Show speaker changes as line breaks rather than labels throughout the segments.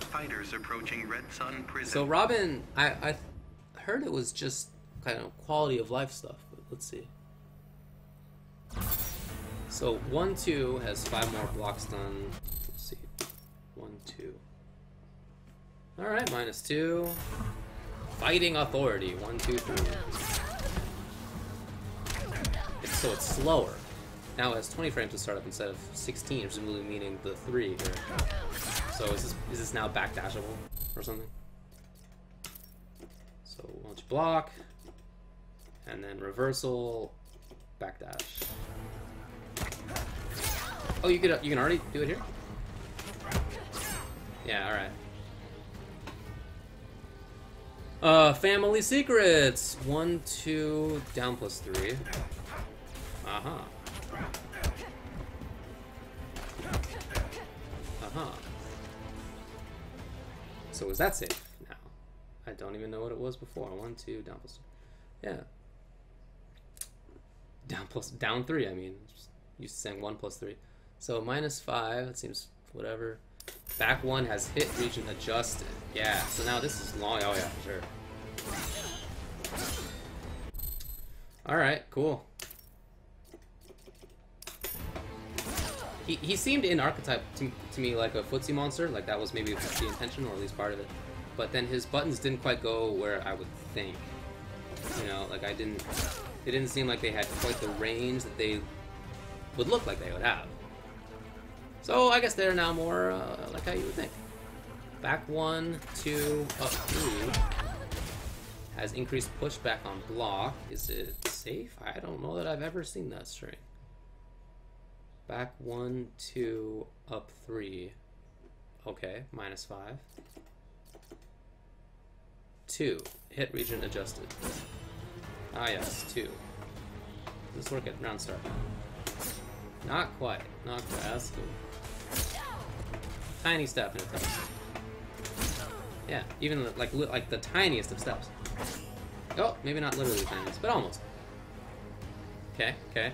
spiders approaching Red Sun Prison.
So Robin, I heard it was just kind of quality of life stuff, but let's see. So 1-2 has 5 more blocks done. Let's see. 1-2. Alright, -2. Fighting authority. 1, 2, 3. So it's slower. Now it has 20 frames to start up instead of 16, presumably meaning the 3 here. So is this now backdashable or something? So once you block, and then reversal, backdash. Oh, you can already do it here? Yeah, alright. Family secrets! 1, 2, down +3. Uh-huh. Uh-huh. So is that safe now? I don't even know what it was before. 1, 2, down +3. Yeah. Down 3, I mean. Just used to saying 1 + 3. So -5, that seems whatever. Back 1 has hit region adjusted. Yeah, so now this is long. Oh yeah, for sure. Alright, cool. He seemed in archetype to me like a footsie monster, like that was maybe the intention, or at least part of it. But then his buttons didn't quite go where I would think. You know, like it didn't seem like they had quite the range that they would look like they would have. So I guess they're now more like how you would think. Back 1, 2, up 3. Has increased pushback on block. Is it safe? I don't know that I've ever seen that string. Back 1, 2, up 3. Okay, -5. 2. Hit region adjusted. Ah yes, 2. Does this work at round start? Not quite. Not quite. That's cool. Tiny step and it does. Yeah, even like the tiniest of steps. Oh, maybe not literally the tiniest, but almost. Okay, okay.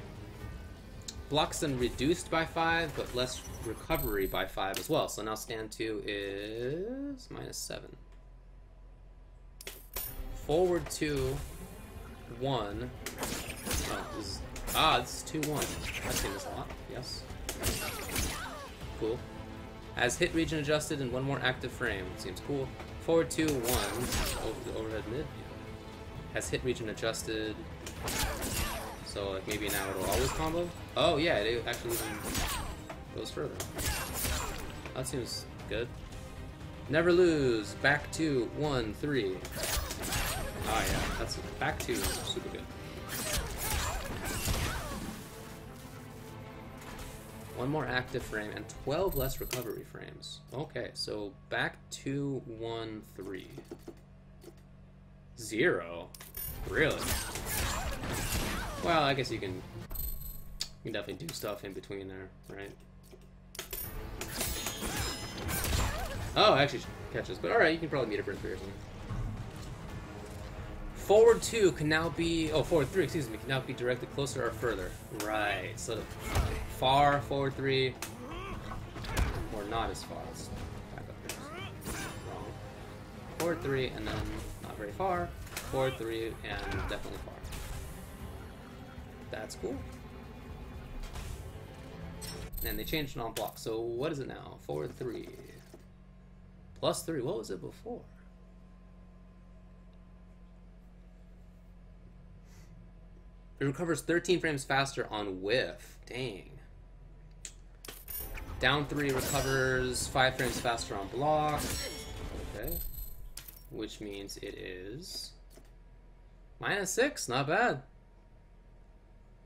Blocks then reduced by 5, but less recovery by 5 as well. So now stand 2 is -7. Forward 2, 1. Oh, this is 2-1. I've seen this a lot. Yes. Cool. Has hit region adjusted and 1 more active frame. Seems cool. Forward 2, 1. Overhead mid. Has hit region adjusted. So like maybe now it'll always combo. Oh yeah, it actually even goes further. That seems good. Never lose. Back 2, 1, 3. Oh yeah, that's back 2. Super good. 1 more active frame and 12 less recovery frames. Okay, so back 2, 1, 3. 0? Really? Well, I guess you can definitely do stuff in between there, right? Oh, actually catches, but alright, you can probably meet it for 3 or something. Forward 2 can now be, forward 3, excuse me, can now be directed closer or further. Right, so far, forward 3, or not as far. Let's back up here. Wrong. Forward 3, and then not very far. Forward 3, and definitely far. That's cool. And they changed it on block, so what is it now? Forward 3. +3, what was it before? It recovers 13 frames faster on whiff. Dang. Down 3 recovers 5 frames faster on block. Okay. Which means it is -6. Not bad.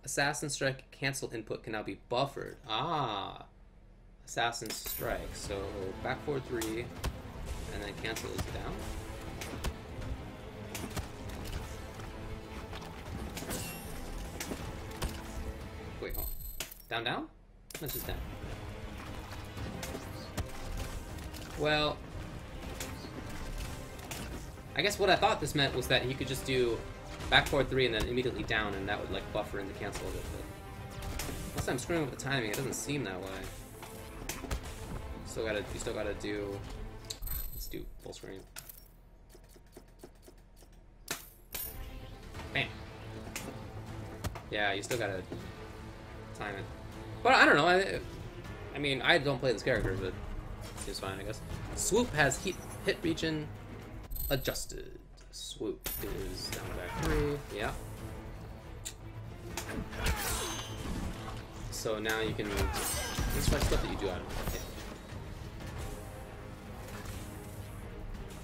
Assassin Strike cancel input can now be buffered. Ah. Assassin Strike. So back 4, 3. And then cancel is down. Wait, hold on. Down? That's just down. Well, I guess what I thought this meant was that he could just do back 4, 3 and then immediately down, and that would like buffer in the cancel a bit. But unless I'm screwing with the timing, it doesn't seem that way. You still gotta do. Let's do full screen. Bam. Yeah, you still gotta time it. But I don't know. I mean, I don't play this character, but it seems fine, I guess. Swoop has hit region adjusted. Swoop is down back 3. Yeah. So now you can. This is like stuff that you do out of it.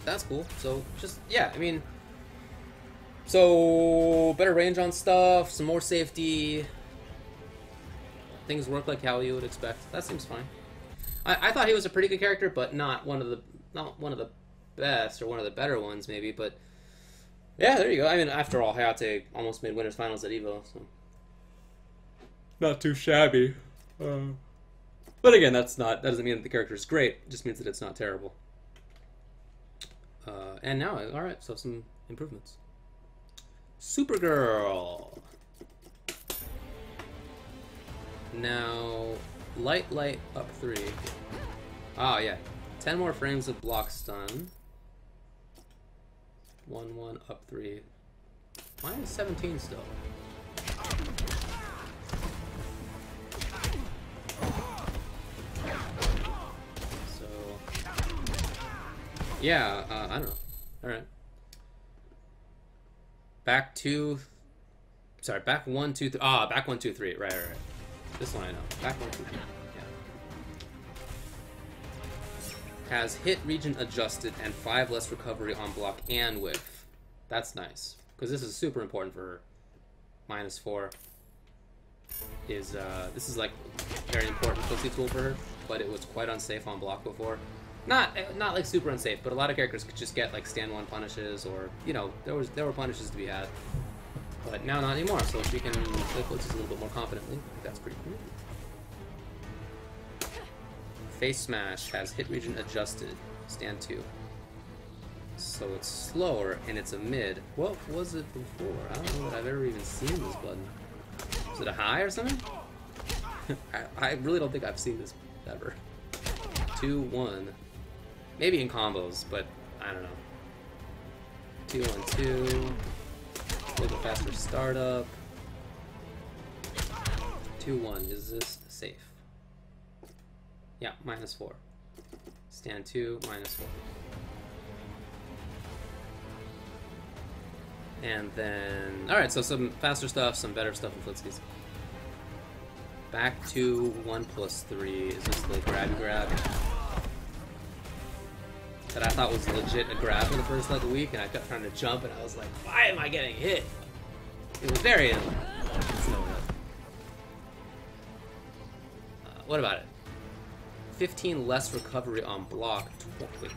That's cool. So just yeah, I mean. So better range on stuff, some more safety. Things work like how you would expect. That seems fine. I thought he was a pretty good character, but not one of the best or one of the better ones maybe. But yeah, there you go. I mean, after all, Hayate almost made winners finals at Evo, so not too shabby. But again, that doesn't mean that the character is great. It just means that it's not terrible. And now, all right, so some improvements. Supergirl. Now, light up 3. Ah, yeah. 10 more frames of block stun. 1 up 3. Minus 17 still. So, yeah, I don't know. All right. Back 1, 2, 3. Ah, back 1, 2, 3. Right. This one I know. Back 1, 2, 3. Yeah. Has hit region adjusted and 5 less recovery on block and whiff. That's nice. Because this is super important for her. Minus 4 is this is like a very important pussy tool for her, but it was quite unsafe on block before. Not like super unsafe, but a lot of characters could just get like stand 1 punishes, or you know, there were punishes to be had. But now not anymore, so she can play footsies a little bit more confidently. That's pretty cool. Face Smash has hit region adjusted, stand 2. So it's slower and it's a mid. What was it before? I don't know that I've ever even seen this button. Is it a high or something? I really don't think I've seen this ever. 2, 1. Maybe in combos, but I don't know. 2, 1, 2. A little faster startup. 2, 1. Is this safe? Yeah, minus 4. Stand 2, minus 4. And then, alright, so some faster stuff, some better stuff in Flitzkies. Back to 1 plus 3. Is this the grab? That I thought was legit a grab for the first like a week, and I kept trying to jump, and I was like, why am I getting hit? It was very annoying. What about it? 15 less recovery on block. Wait.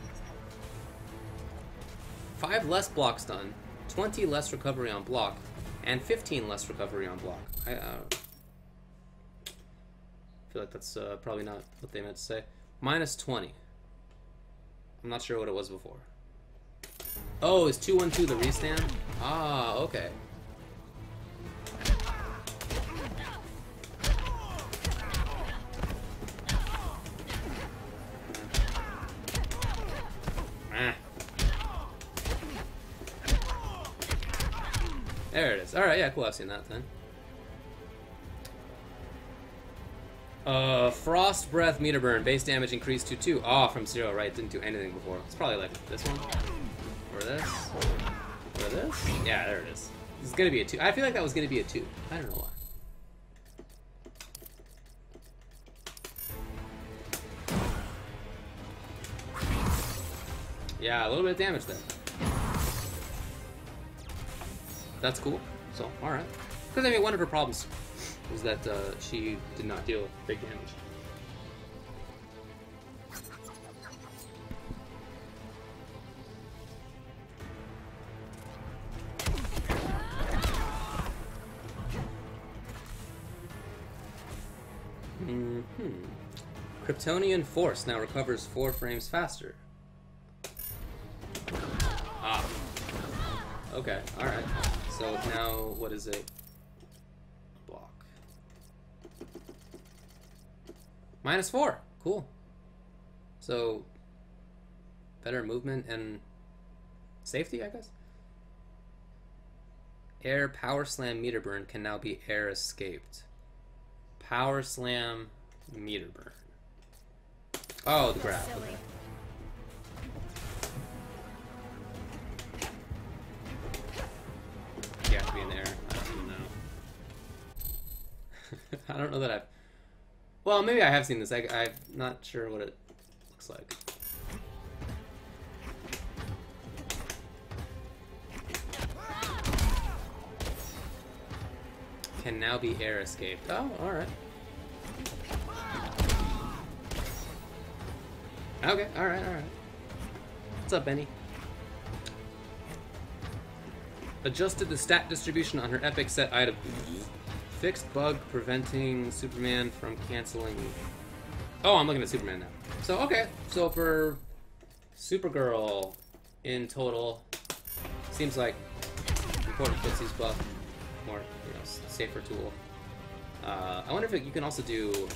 5 less block stun, 20 less recovery on block, and 15 less recovery on block. I feel like that's probably not what they meant to say. Minus 20. I'm not sure what it was before. Oh, is 2, 1, 2 the restand? Ah, okay. There it is. Alright, yeah, cool, I've seen that then. Frost Breath Meter Burn, base damage increased to 2. Ah, from 0, right, didn't do anything before. It's probably like this one. Or this. Or this. Yeah, there it is. It's gonna be a 2. I feel like that was gonna be a 2. I don't know why. Yeah, a little bit of damage there. That's cool. So, alright. Because, I mean, one of her problems was that she did not deal with big damage. Kryptonian Force now recovers 4 frames faster. Ah. Okay, alright. So now, what is it? Block. Minus 4. Cool. So, better movement and safety, I guess. Air power slam meter burn can now be air escaped. Power slam meter burn. Oh, the grab. Okay. You have to be in the air. I don't even know. I don't know that I've... Well, maybe I have seen this. I'm not sure what it looks like. Can now be air escaped. Oh, alright. Okay, alright. What's up, Benny? Adjusted the stat distribution on her epic set item. Fixed bug preventing Superman from canceling... Oh, I'm looking at Superman now. So, okay. So for Supergirl, in total, seems like important footsies buff. More, you know, safer tool. I wonder if you can also do...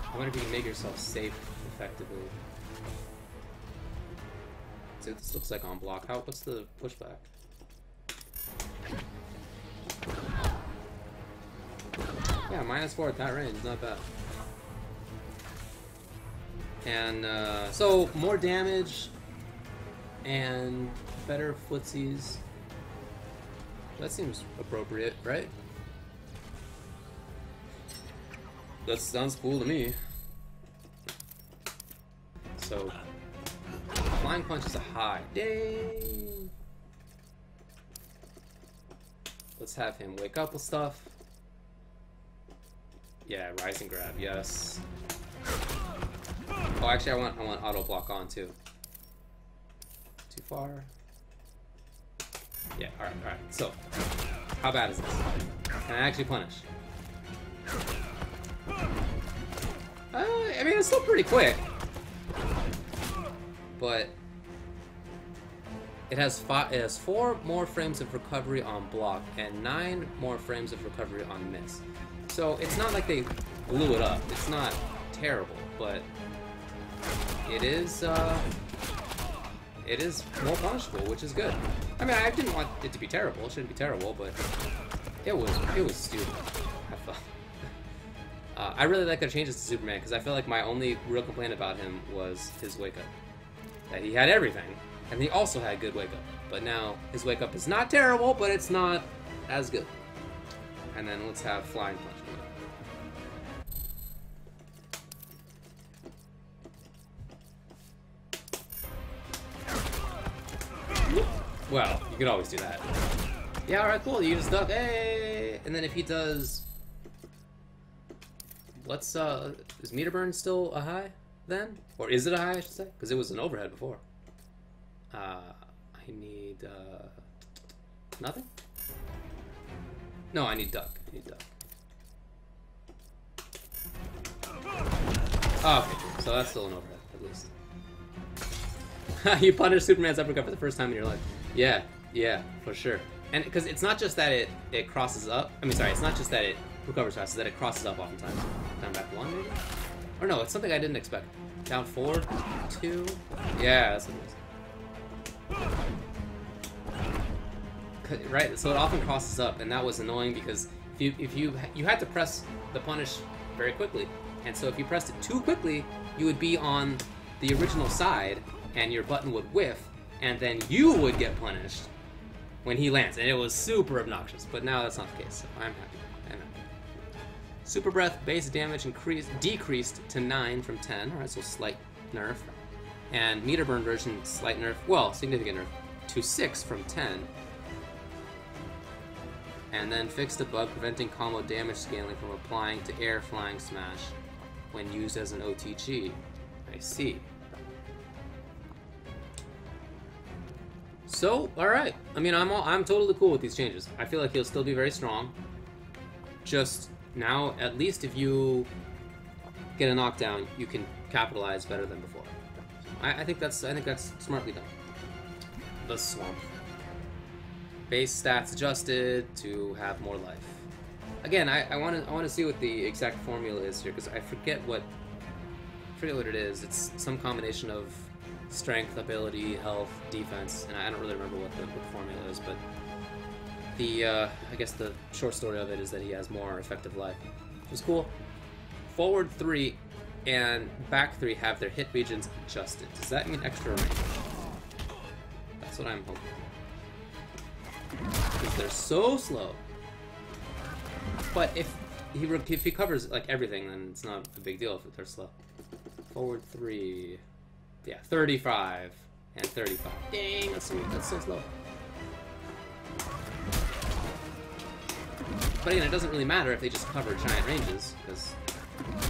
I wonder if you can make yourself safe effectively. See what this looks like on block. What's the pushback? Yeah, -4 at that range, not bad. And so more damage and better footsies. That seems appropriate, right? That sounds cool to me. So flying punch is a high. Dang! Let's have him wake up with stuff. Yeah, rising grab, yes. Oh, actually, I want auto block on too. Too far. Yeah, all right. So, how bad is this? Can I actually punish? I mean, it's still pretty quick, but it has 4 more frames of recovery on block and 9 more frames of recovery on miss. So it's not like they blew it up. It's not terrible, but it is more punishable, which is good. I mean, I didn't want it to be terrible. It shouldn't be terrible, but it was stupid, I felt. I really like their changes to Superman, because I feel like my only real complaint about him was his wake-up. That he had everything, and he also had good wake-up. But now, his wake-up is not terrible, but it's not as good. And then let's have Flying Punch. Well, you could always do that. Yeah, alright, cool, you just duck, hey! And then if he does... What's, is meter burn still a high, then? Or is it a high, I should say? Because it was an overhead before. I need, nothing? No, I need duck. Oh, okay, so that's still an overhead, at least. You punish Superman's uppercut for the first time in your life. Yeah, for sure. And because it's not just that it crosses up. I mean, sorry, it's not just that it recovers fast, it's that it crosses up oftentimes. Down back 1, maybe? Or no, it's something I didn't expect. Down 4, 2. Yeah, that's what it is. Right, so it often crosses up, and that was annoying because if you had to press the punish very quickly, and so if you pressed it too quickly, you would be on the original side, and your button would whiff, and then you would get punished when he lands, and it was super obnoxious. But now that's not the case, so I'm happy. Super Breath base damage decreased to 9 from 10. All right, so slight nerf. And meter burn version slight nerf, well, significant nerf, to 6 from 10. And then fixed a bug preventing combo damage scaling from applying to air flying smash when used as an OTG. I see. So, all right. I mean, I'm totally cool with these changes. I feel like he'll still be very strong. Just now, at least if you get a knockdown, you can capitalize better than before. I think that's smartly done. The Swamp. Base stats adjusted to have more life. Again, I want to see what the exact formula is here, because I forget what it is. It's some combination of strength, ability, health, defense, and I don't really remember what the formula is, but the I guess the short story of it is that he has more effective life, which is cool. Forward 3 and back 3 have their hit regions adjusted. Does that mean extra range? That's what I'm hoping. Because they're so slow. But if he covers like everything, then it's not a big deal if they're slow. Forward 3, yeah, 35 and 35. Dang, that's so slow. But again, it doesn't really matter if they just cover giant ranges, because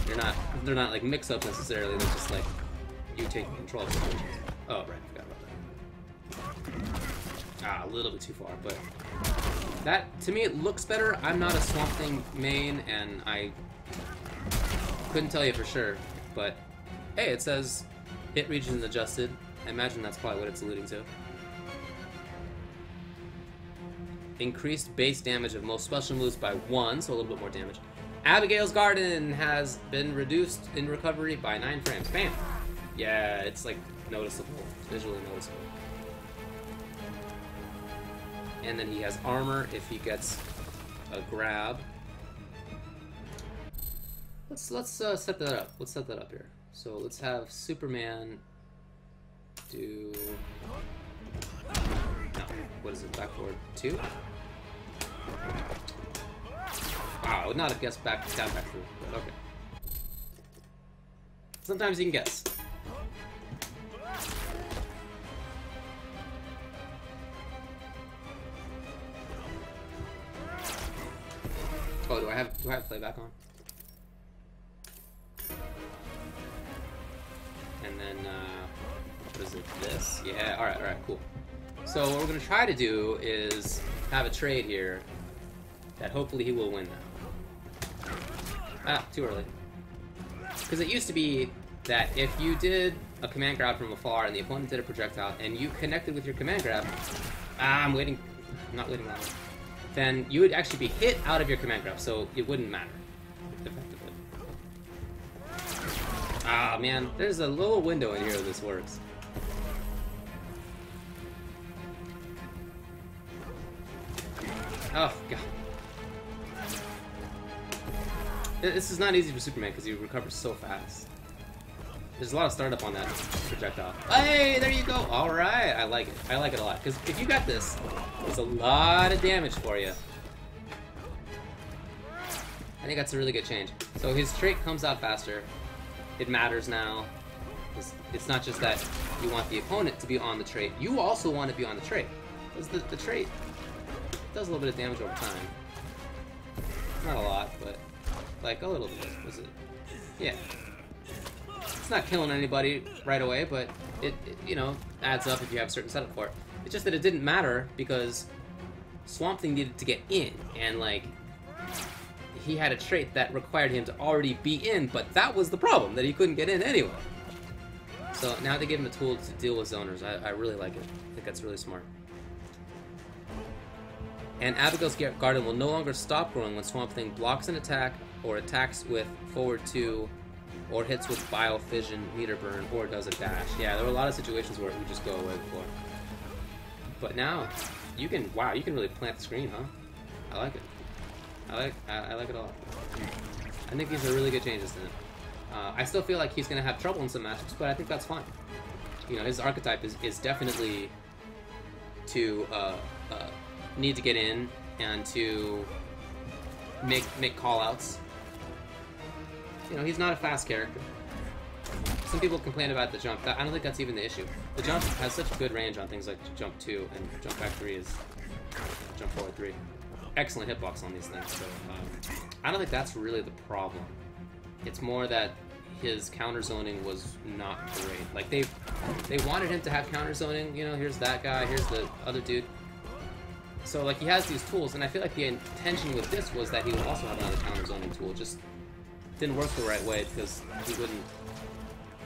they're not like mix-ups necessarily. They're just like you taking control of situations. Oh right, forgot about that. A little bit too far, but that to me it looks better. I'm not a Swamp Thing main, and I couldn't tell you for sure, but hey, it says hit regions adjusted. I imagine that's probably what it's alluding to. Increased base damage of most special moves by 1, so a little bit more damage. Abigail's Garden has been reduced in recovery by 9 frames. Bam! Yeah, it's like noticeable, visually noticeable. And then he has armor if he gets a grab. Let's set that up. Let's set that up here. So let's have Superman do. No, what is it? Back forward 2. Wow, I would not have guessed down back through, but okay. Sometimes you can guess. Oh, do I have playback on? And then what is it? This? Yeah. All right, cool. So what we're gonna try to do is have a trade here that hopefully he will win now. Too early. Because it used to be that if you did a command grab from afar and the opponent did a projectile and you connected with your command grab, I'm not waiting long. Then you would actually be hit out of your command grab, so it wouldn't matter effectively. Man, there's a little window in here where this works. Oh god. This is not easy for Superman because he recovers so fast. There's a lot of startup on that projectile. Hey, there you go. All right, I like it. I like it a lot because if you got this, there's a lot of damage for you. I think that's a really good change. So his trait comes out faster. It matters now. It's not just that you want the opponent to be on the trait. You also want to be on the trait. Because the trait does a little bit of damage over time. Not a lot, but like a little bit. Was it? Yeah. It's not killing anybody right away, but it you know adds up if you have a certain setup for it. It's just that it didn't matter because Swamp Thing needed to get in, and like he had a trait that required him to already be in, but that was the problem, that he couldn't get in anyway. So now they give him a tool to deal with zoners. I really like it. I think that's really smart. And Abigail's Garden will no longer stop growing when Swamp Thing blocks an attack or attacks with forward 2 or hits with Bile Fission, Meter Burn, or does a dash. Yeah, there were a lot of situations where it would just go away before. But now, you can really plant the screen, huh? I like it. I like it a lot. I think these are really good changes to him. I still feel like he's going to have trouble in some matchups, but I think that's fine. You know, his archetype is definitely to need to get in and to make call-outs. You know, he's not a fast character. Some people complain about the jump. I don't think that's even the issue. The jump has such good range on things like jump 2, and jump back 3 is jump forward 3. Excellent hitbox on these things, so I don't think that's really the problem. It's more that his counter zoning was not great. Like they wanted him to have counter zoning. You know, here's that guy, here's the other dude. So like he has these tools, and I feel like the intention with this was that he would also have another counter zoning tool. Just didn't work the right way because he wouldn't,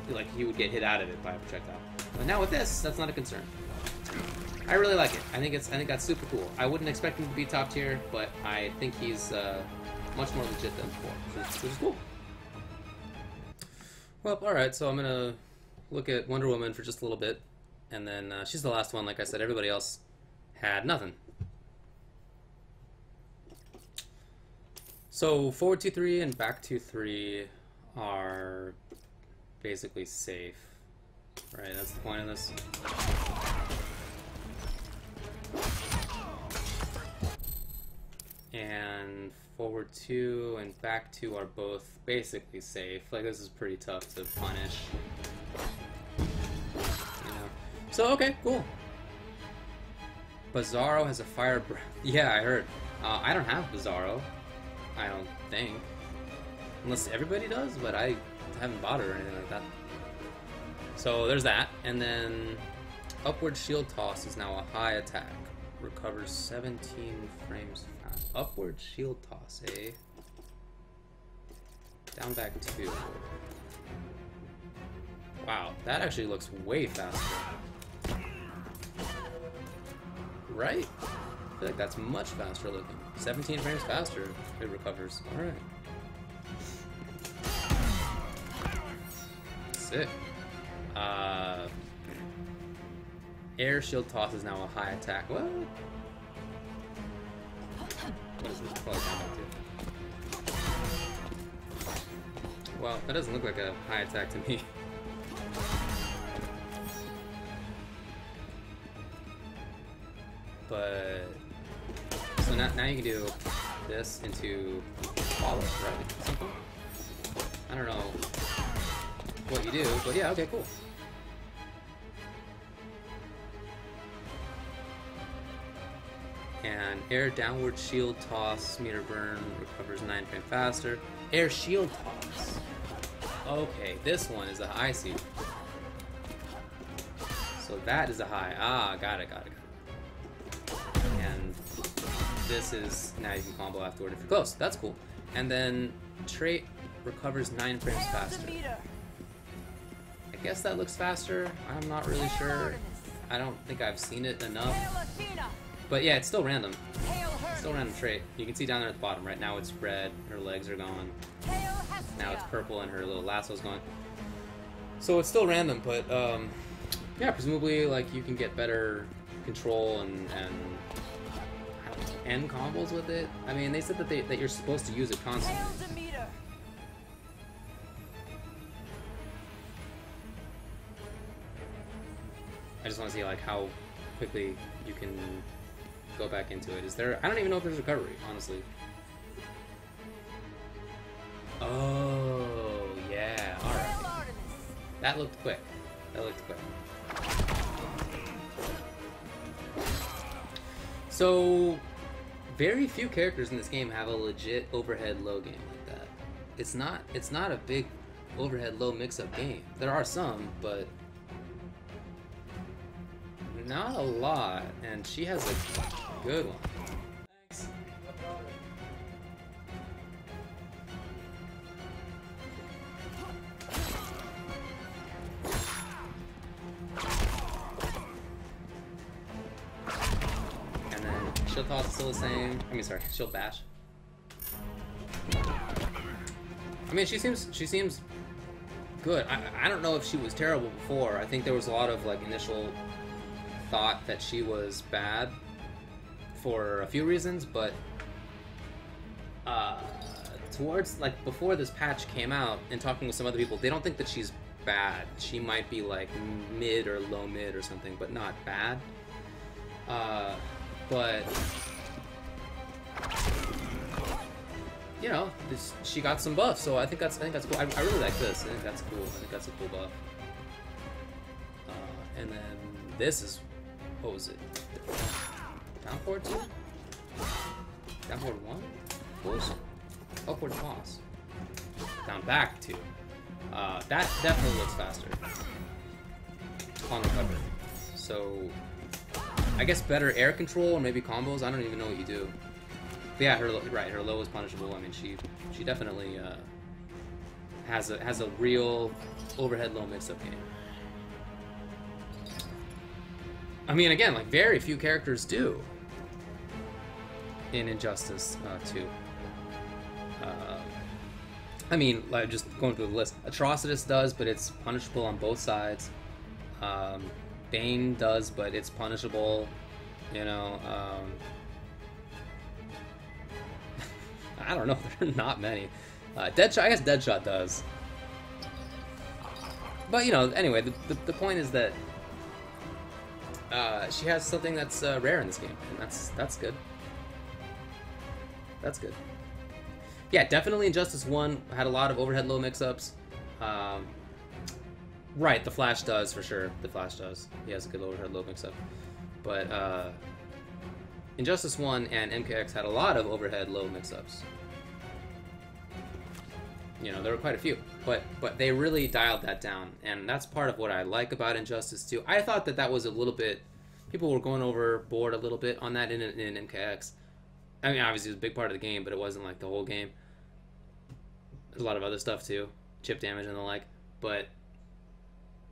like he would get hit out of it by a projectile. But now with this, that's not a concern. I really like it. I think that's super cool. I wouldn't expect him to be top tier, but I think he's much more legit than before, which is cool. Well, alright, so I'm gonna look at Wonder Woman for just a little bit, and then she's the last one. Like I said, everybody else had nothing. So forward 2-3 and back 2-3 are basically safe, right? That's the point of this. And forward 2 and back 2 are both basically safe. Like, this is pretty tough to punish. You know. So, okay, cool. Bizarro has a fire breath. Yeah, I heard. I don't have Bizarro. I don't think. Unless everybody does, but I haven't bought it or anything like that. So, there's that. And then upward shield toss is now a high attack. Recovers 17 frames fast. Upward shield toss, eh? Down back 2. Wow, that actually looks way faster. Right? I feel like that's much faster looking. 17 frames faster it recovers. Alright. Sick. Air shield toss is now a high attack. What? What is this? Probably down back 2. Well, that doesn't look like a high attack to me. But so now you can do this into follow, right? Simple. I don't know what you do, but yeah, okay, cool. And air downward shield toss, meter burn, recovers 9 frames faster. Air shield toss. Okay, this one is a high, I see. So that is a high. Ah, got it. And this is, now you can combo afterward if you're close. That's cool. And then trait recovers 9 frames faster. I guess that looks faster. I'm not really sure. I don't think I've seen it enough. But yeah, it's still random. Still random trait. You can see down there at the bottom. Right now it's red, her legs are gone. Now it's purple and her little lasso's gone. So it's still random, but yeah, presumably like you can get better control and end combos with it. I mean, they said that you're supposed to use it constantly. I just want to see like how quickly you can go back into it. Is there? I don't even know if there's recovery, honestly. Oh yeah, all right. That looked quick. So, very few characters in this game have a legit overhead low game like that. It's not a big overhead low mix-up game. There are some, but not a lot, and she has a good one. Thanks. And then shield toss is still the same. I mean, sorry, shield bash. I mean, she seems good. I don't know if she was terrible before. I think there was a lot of like initial thought that she was bad for a few reasons, but towards like before this patch came out and talking with some other people, they don't think that she's bad. She might be like mid or low mid or something, but not bad. But you know, she got some buffs, so I think that's cool. I really like this. I think that's cool. I think that's a cool buff. And then this is, what was it? Down forward 2? Down forward 1? What was it? Upward toss. Down back 2. That definitely looks faster on recovery. So I guess better air control or maybe combos. I don't even know what you do. But yeah, her low is punishable. I mean, she definitely has a real overhead low mix-up game. I mean, again, like very few characters do in Injustice 2. I mean, like, just going through the list. Atrocitus does, but it's punishable on both sides. Bane does, but it's punishable. You know, I don't know. There are not many. Deadshot, I guess Deadshot does. But, you know, anyway, the point is that she has something that's rare in this game, and that's good. That's good. Yeah, definitely Injustice 1 had a lot of overhead low mix-ups. Right, the Flash does, for sure. The Flash does. He has a good overhead low mix-up. But Injustice 1 and MKX had a lot of overhead low mix-ups. You know, there were quite a few. But they really dialed that down. And that's part of what I like about Injustice 2. I thought that was a little bit... People were going overboard a little bit on that in MKX. I mean, obviously it was a big part of the game, but it wasn't like the whole game. There's a lot of other stuff too, chip damage and the like. But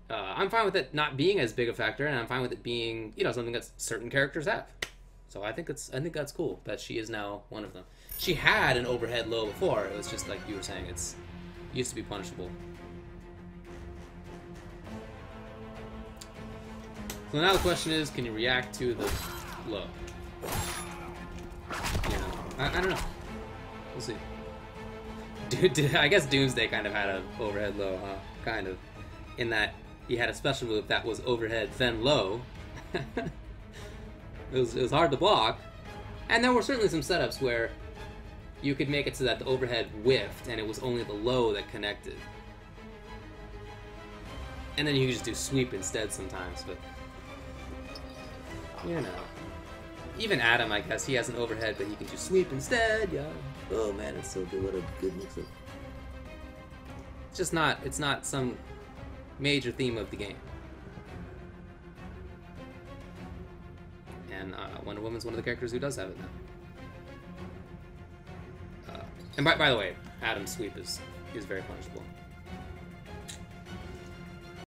I'm fine with it not being as big a factor, and I'm fine with it being, you know, something that certain characters have. So I think that's cool that she is now one of them. She had an overhead low before. It was just like you were saying, it used to be punishable. So now the question is, can you react to the low? You know, I don't know. We'll see. Dude, I guess Doomsday kind of had an overhead low, huh? Kind of. In that he had a special move that was overhead, then low. it was hard to block. And there were certainly some setups where you could make it so that the overhead whiffed and it was only the low that connected. And then you could just do sweep instead sometimes, but... You know. Even Adam, I guess, he has an overhead, but he can do sweep instead, yeah. Oh man, it's so good, what a good mix-up. It's just not, it's not some major theme of the game. And Wonder Woman's one of the characters who does have it now. And by the way, Adam's sweep is very punishable.